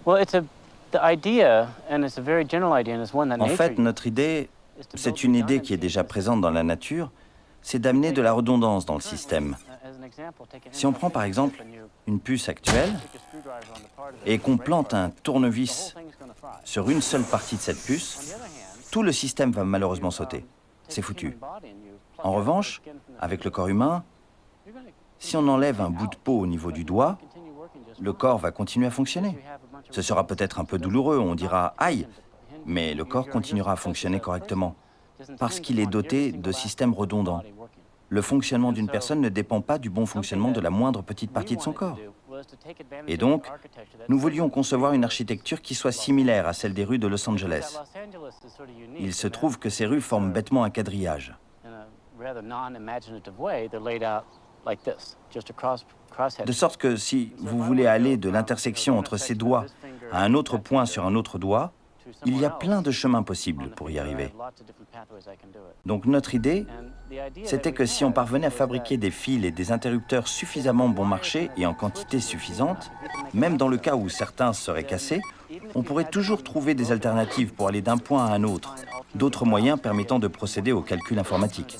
En fait, notre idée, c'est une idée qui est déjà présente dans la nature, c'est d'amener de la redondance dans le système. Si on prend par exemple une puce actuelle et qu'on plante un tournevis sur une seule partie de cette puce, tout le système va malheureusement sauter. C'est foutu. En revanche, avec le corps humain, si on enlève un bout de peau au niveau du doigt, le corps va continuer à fonctionner. Ce sera peut-être un peu douloureux, on dira « aïe », mais le corps continuera à fonctionner correctement, parce qu'il est doté de systèmes redondants. Le fonctionnement d'une personne ne dépend pas du bon fonctionnement de la moindre petite partie de son corps. Et donc, nous voulions concevoir une architecture qui soit similaire à celle des rues de Los Angeles. Il se trouve que ces rues forment bêtement un quadrillage. De sorte que si vous voulez aller de l'intersection entre ces doigts à un autre point sur un autre doigt, il y a plein de chemins possibles pour y arriver. Donc notre idée, c'était que si on parvenait à fabriquer des fils et des interrupteurs suffisamment bon marché et en quantité suffisante, même dans le cas où certains seraient cassés, on pourrait toujours trouver des alternatives pour aller d'un point à un autre, d'autres moyens permettant de procéder au calcul informatique.